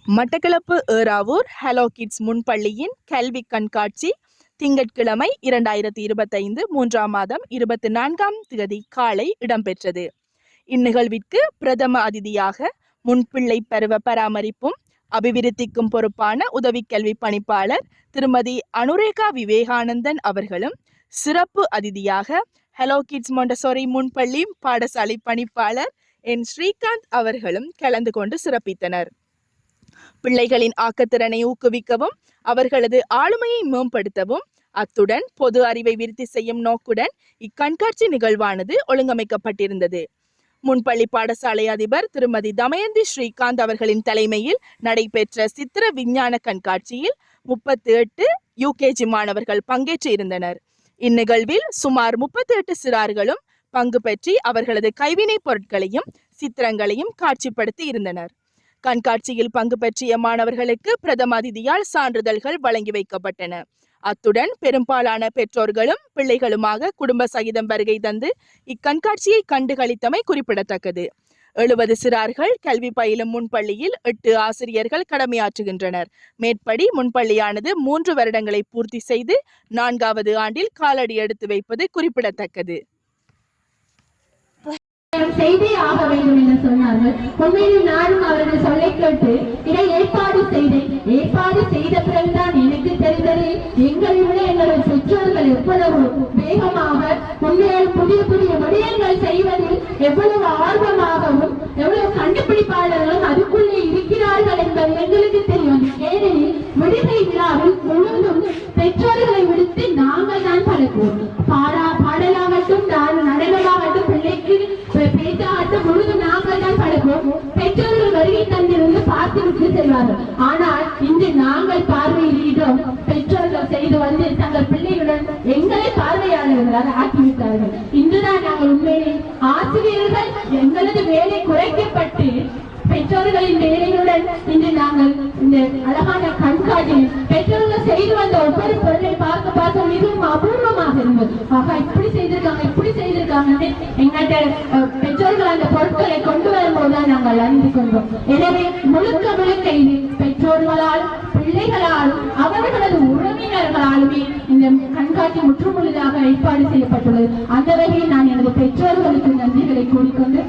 Batticaloa Eravur hello kids முன்பள்ளியின் கல்வி கண்காட்சி திங்கட்கிழமை 2025 3ஆம் மாதம் 24ஆம் தேதி காலை இடம்பெற்றது. இந்நிகழ்விற்கு பிரதம அதிதியாக முன்பிள்ளை பருவ பராமரிப்பும் அபிவிருத்திக்கும் பொறுப்பான உதவி கல்வி பணிப்பாளர் திருமதி அனுரேகா விவேகானந்தன் அவர்களும், சிறப்பு அதிதியாக ஹலோ கிட்ஸ் மொண்டசோரி முன்பள்ளி பாடசாலை பணிப்பாளர் என் ஸ்ரீகாந்த் அவர்களும் கலந்து கொண்டு சிறப்பித்தனர். பிள்ளைகளின் ஆக்கத்திறனை ஊக்குவிக்கவும் அவர்களது ஆளுமையை மேம்படுத்தவும் அத்துடன் பொது அறிவை விருத்தி செய்யும் நோக்குடன் இக்கண்காட்சி நிகழ்வானது ஒழுங்கமைக்கப்பட்டிருந்தது. முன்பள்ளி பாடசாலை அதிபர் திருமதி தமயந்தி ஸ்ரீகாந்த் அவர்களின் தலைமையில் நடைபெற்ற சித்திர விஞ்ஞான கண்காட்சியில் 38 யூகேஜி மாணவர்கள் பங்கேற்று இருந்தனர். இந்நிகழ்வில் சுமார் 38 சிறார்களும் பங்கு பெற்றி அவர்களது கைவினை பொருட்களையும் சித்திரங்களையும் காட்சிப்படுத்தி இருந்தனர். கண்காட்சியில் பங்கு பெற்றிய மாணவர்களுக்கு பிரதம அதிதியால் சான்றிதழ்கள் வழங்கி வைக்கப்பட்டன. அத்துடன் பெரும்பாலான பெற்றோர்களும் பிள்ளைகளுமாக குடும்ப சகிதம் வருகை தந்து இக்கண்காட்சியை கண்டுகளித்தமை குறிப்பிடத்தக்கது. 70 சிறார்கள் கல்வி பயிலும் முன்பள்ளியில் 8 ஆசிரியர்கள் கடமையாற்றுகின்றனர். மேற்படி முன்பள்ளியானது 3 வருடங்களை பூர்த்தி செய்து 4வது ஆண்டில் காலடி எடுத்து வைப்பது குறிப்பிடத்தக்கது. செய்தே ஆக வேண்டும் என்று சொன்னார்கள். உண்மையில் நானும் அவர்கள் சொல்லை கேட்டு இதை ஏற்பாடு செய்தேன். ஏற்பாடு செய்த பிறகுதான் எனக்கு தெரிந்தது எங்களை விட எங்களது பெற்றோர்கள் எவ்வளவு வேகமாக உண்மையில் புதிய புதிய விடயங்கள் செய்வதில் எவ்வளவு ஆர்வமாகவும் எவ்வளவு கண்டுபிடிப்பாளர்களும் அதுக்குள்ளே இருக்கிறார்கள் என்பது எங்களுக்கு தெரியும். ஏனெனில் விடுகை விழாவில் முழுவதும் பெற்றோர்களை விடுத்து நாங்கள் தான் பழகுவோம். பாடலாகட்டும் நடனமாகட்டும் பிள்ளைக்கு பேச்சாகட்டும் முழுதும் நாங்கள் தான் பழகுவோம். பெற்றோர்கள் வருகை தந்திருந்து பார்த்து விட்டு செல்வார்கள். ஆனால் இன்று நாங்கள் பார்வையிடுகிறோம். பெற்றோர்கள் செய்து வந்து தங்கள் பிள்ளைகளுடன் எங்களை பார்வையாளர்களாக ஆக்கிவிட்டார்கள். இன்றுதான் நாங்கள் உண்மையிலே ஆசிரியர்கள் எங்களது வேலை குறைக்கப்பட்டு பெற்றோர்களின் வேலைகளுடன் இன்று நாங்கள் இந்த அழகான கண்காட்சியில் பெற்றோர்கள் செய்து வந்த ஒவ்வொரு பொருளை பார்க்க பார்க்க மிகவும் அபூர்வமாக இருந்தது. ஆகா, இப்படி செய்திருக்காங்க எங்கள்கிட்ட பெற்றோர்கள் அந்த பொருட்களை கொண்டு வரும்போதுதான் நாங்கள் அறிந்து கொண்டோம். எனவே முழுக்க இது பெற்றோர்களால் பிள்ளைகளால் அவர்களது உறவினர்களாலுமே இந்த கண்காட்சி முற்றுமுழுதாக ஏற்பாடு செய்யப்பட்டுள்ளது. அந்த வகையில் நான் எனது பெற்றோர்களுக்கு நன்றிகளை கூறிக்கொண்டு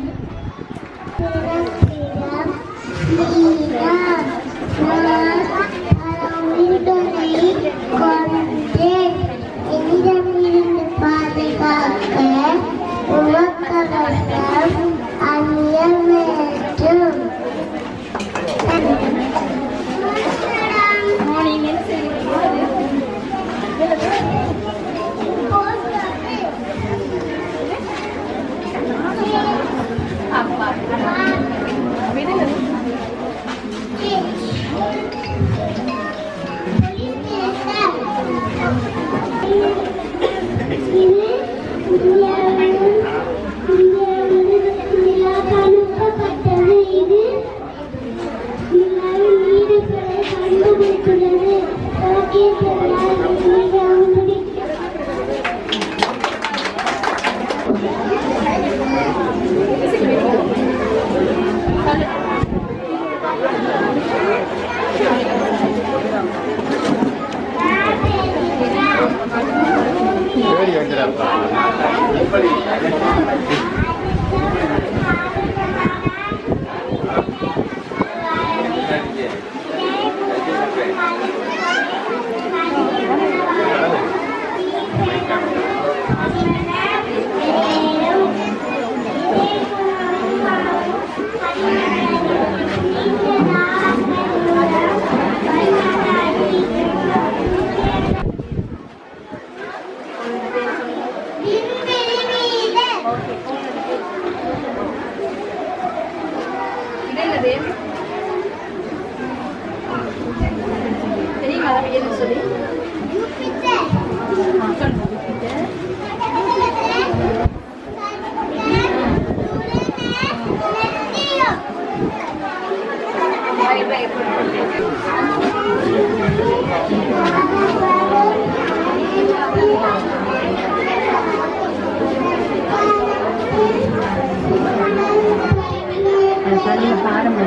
பாருங்க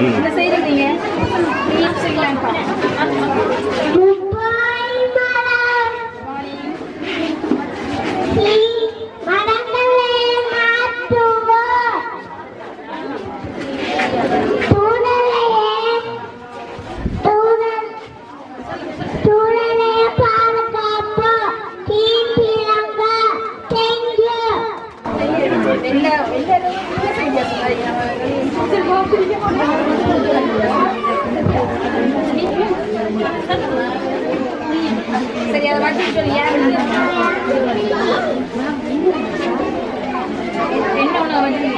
என்ன செய்றீங்க நீங்க செய்யலாம்ப்பா சரி அதை மட்டும் சொல்லி என்ன ஒன்று வந்து